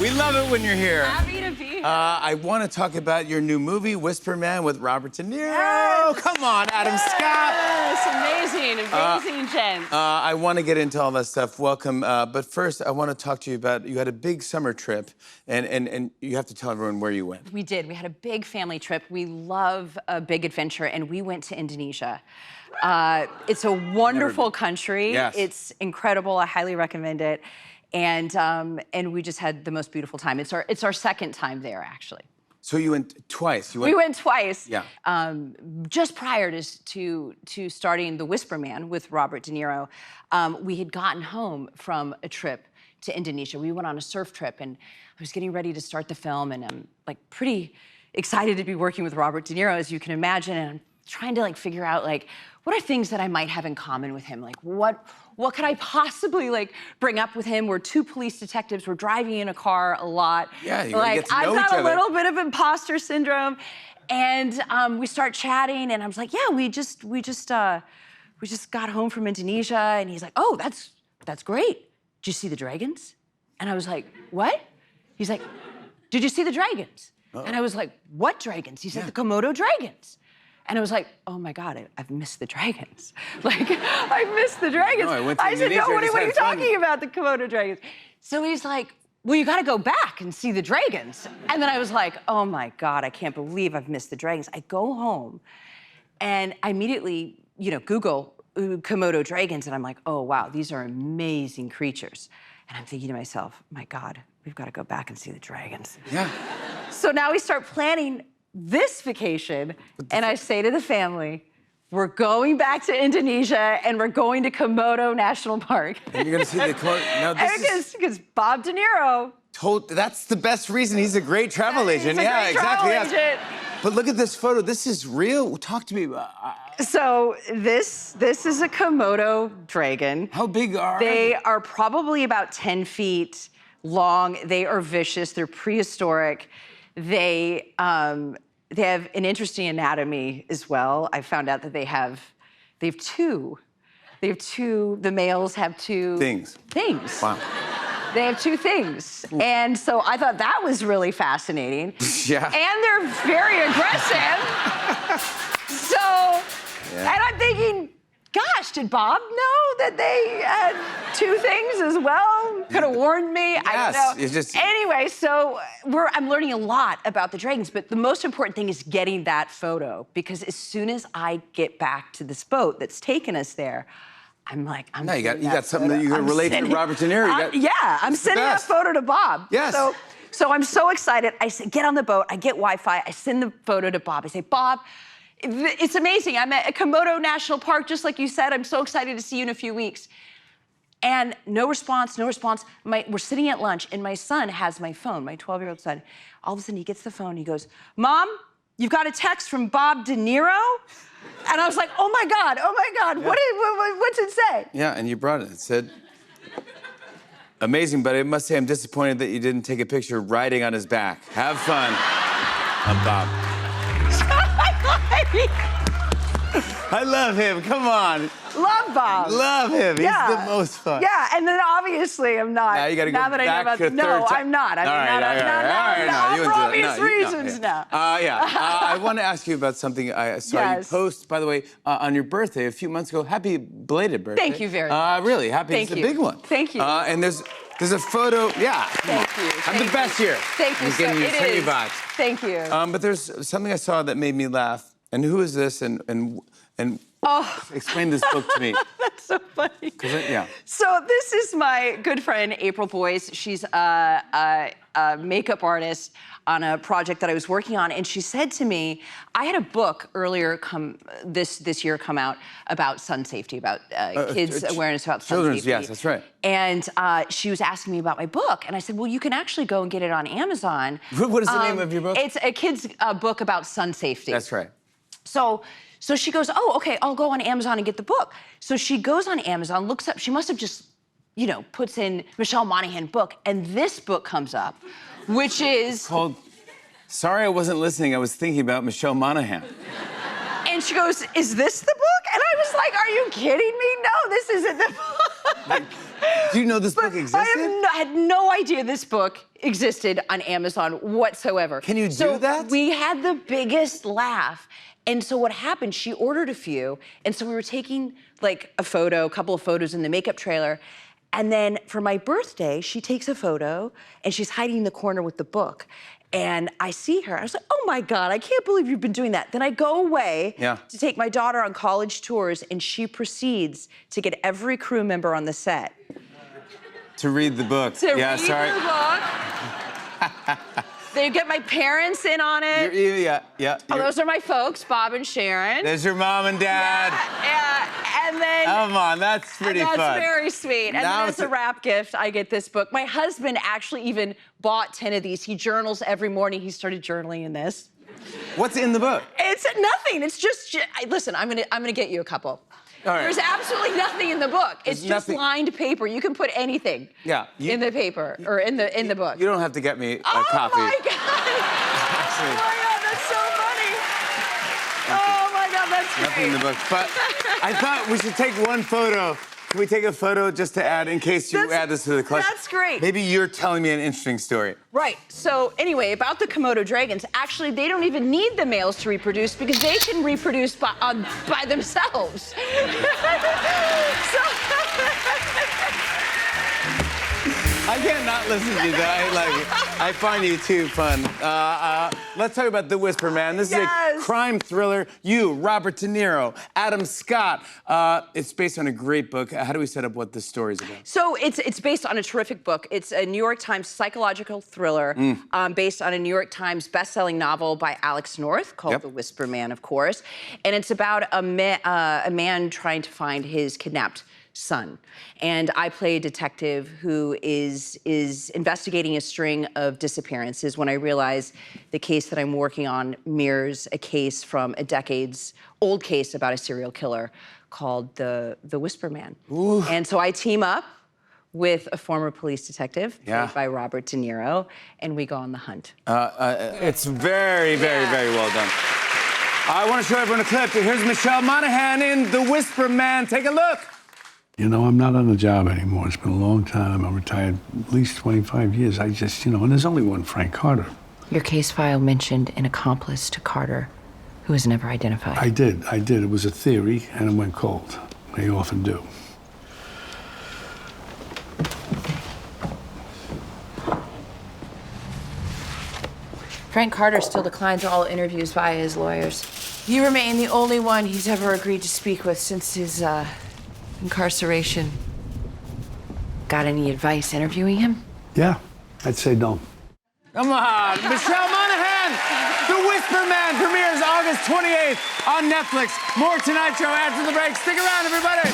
We love it when you're here. Happy to be here. I want to talk about your new movie, Whisper Man, with Robert De Niro. Yes. Come on, Adam Scott. Yes, amazing, gents. I want to get into all that stuff. Welcome. But first, I want to talk to you about, you had a big summer trip, and you have to tell everyone where you went. We did. We had a big family trip. We love a big adventure, and we went to Indonesia. It's a wonderful country. Yes. It's incredible. I highly recommend it. And we just had the most beautiful time. It's our second time there, actually. So you went twice. We went twice. Yeah. Just prior to starting The Whisper Man with Robert De Niro, we had gotten home from a trip to Indonesia. We went on a surf trip, and I was getting ready to start the film, and I'm like pretty excited to be working with Robert De Niro, as you can imagine, and I'm trying to figure out what are things that I might have in common with him? What could I possibly bring up with him? We're two police detectives. We're driving in a car a lot. Yeah, you gotta get to know I've each got a other. little bit of imposter syndrome, and we start chatting, and I was like, yeah, we just got home from Indonesia, and he's like, oh, that's great. Did you see the dragons? And I was like, what? He's like, did you see the dragons? And I was like, what dragons? He said, the Komodo dragons. And I was like, oh my God, I've missed the dragons. I missed the dragons. No, I went to said, no, Indonesia, what just are you had fun. talking about, the Komodo dragons? So he's like, well, you gotta go back and see the dragons. And then I was like, oh my God, I can't believe I've missed the dragons. I go home and I immediately, Google Komodo dragons, and I'm like, oh wow, these are amazing creatures. And I'm thinking to myself, my God, we've gotta go back and see the dragons. Yeah. So now we start planning this vacation, and I say to the family, we're going back to Indonesia, and we're going to Komodo National Park. And you're gonna see the Komodo. Now this Because Bob De Niro. That's the best reason. He's a great travel agent. He's a great exactly. travel agent. But look at this photo. This is real. Talk to me about. So this is a Komodo dragon. How big are they? They are probably about 10 feet long. They are vicious. They're prehistoric. They have an interesting anatomy as well. I found out that they have two. The males have two things. Wow. They have two things. And so I thought that was really fascinating. Yeah. And they're very aggressive. And I'm thinking, gosh, did Bob know that they had two things as well? Could have warned me. Yes, I don't know. it's just... Anyway, so I'm learning a lot about the dragons, but the most important thing is getting that photo, because as soon as I get back to this boat that's taken us there, I'm like, no, you got something that you can relate to Robert De Niro. I'm sending that photo to Bob. Yes. So I'm so excited. I say, get on the boat. I get Wi-Fi. I send the photo to Bob. I say, Bob, it's amazing. I'm at Komodo National Park, just like you said. I'm so excited to see you in a few weeks. And no response, no response. We're sitting at lunch, and my son has my phone, my 12-year-old son. All of a sudden, he gets the phone. He goes, Mom, you've got a text from Bob De Niro? And I was like, oh my God, yeah. What's it say? Yeah, and you brought it. It said, amazing, but I must say I'm disappointed that you didn't take a picture riding on his back. Have fun. I'm Bob. I love him, come on. Love Bob. Love him, he's the most fun. Yeah, and then obviously I'm not. Now you gotta go now that back I know about, to a no, third time. I'm not. For obvious reasons now. I want to ask you about something I saw you post, by the way, on your birthday a few months ago. Happy belated birthday. Thank you very much. Really, happy. Thank it's you. a big one. Thank you. And there's a photo, Thank you. I'm the best here. Thank you, getting you it is. vibes. Thank you. But there's something I saw that made me laugh. And who is this? And explain this book to me. That's so funny. Yeah. So this is my good friend, April Boyce. She's a makeup artist on a project that I was working on, and she said to me, I had a book earlier this year come out about sun safety, about kids' awareness about sun safety. Yes, that's right. And she was asking me about my book, and I said, well, you can actually go and get it on Amazon. What is the name of your book? It's a kid's book about sun safety. That's right. So she goes, oh, okay, I'll go on Amazon and get the book. So she goes on Amazon, looks up, she must have just, puts in Michelle Monaghan book, and this book comes up, which is... called, sorry I wasn't listening, I was thinking about Michelle Monaghan. And she goes, is this the book? And I was like, are you kidding me? No, this isn't the book. Do you know this book existed? Had no idea this book existed on Amazon whatsoever. Can you So do that? We had the biggest laugh. And so what happened, she ordered a few, and so we were taking like a couple of photos in the makeup trailer, and then for my birthday, she takes a photo, and she's hiding in the corner with the book. And I see her, I was like, oh my God, I can't believe you've been doing that. Then I go away to take my daughter on college tours, and she proceeds to get every crew member on the set to read the book. to read the book. They get my parents in on it. Oh, those are my folks, Bob and Sharon. There's your mom and dad. Yeah, and then... Come on, that's pretty fun. That's very sweet. And Now then as a wrap gift, I get this book. My husband actually even bought 10 of these. He journals every morning. He started journaling in this. What's in the book? It's nothing. It's just listen, I'm gonna get you a couple. All right. There's absolutely nothing in the book. It's just lined paper. You can put anything in the paper or in the book. You don't have to get me a oh copy. My God. Oh my God, that's so funny. Oh my God, that's great. Nothing in the book. But I thought we should take one photo. Can we take a photo just to add, in case you add this to the collection? That's great. Maybe you're telling me an interesting story. Right. So anyway, about the Komodo dragons, actually, they don't even need the males to reproduce because they can reproduce by themselves. I can't not listen to you, though. I find you too fun. Let's talk about The Whisper Man. This is a crime thriller. You, Robert De Niro, Adam Scott. It's based on a great book. How do we set up what this story's about? So it's based on a terrific book. It's a New York Times psychological thriller based on a New York Times best-selling novel by Alex North called The Whisper Man, of course. And it's about a man trying to find his kidnapped son. And I play a detective who is investigating a string of disappearances when I realize the case that I'm working on mirrors a case from a decades-old case about a serial killer called the Whisper Man. Ooh. And so I team up with a former police detective played by Robert De Niro, and we go on the hunt. It's very, very, very well done. I want to show everyone a clip. Here's Michelle Monaghan in The Whisper Man. Take a look. You know, I'm not on the job anymore. It's been a long time. I'm retired at least 25 years. I just, and there's only one Frank Carter. Your case file mentioned an accomplice to Carter who was never identified. I did. It was a theory, and it went cold. They often do. Frank Carter still declines all interviews via his lawyers. You remain the only one he's ever agreed to speak with since his, incarceration. Got any advice interviewing him? Yeah, I'd say no. Come on, Michelle Monaghan! The Whisper Man premieres August 28th on Netflix. More Tonight Show after the break. Stick around, everybody.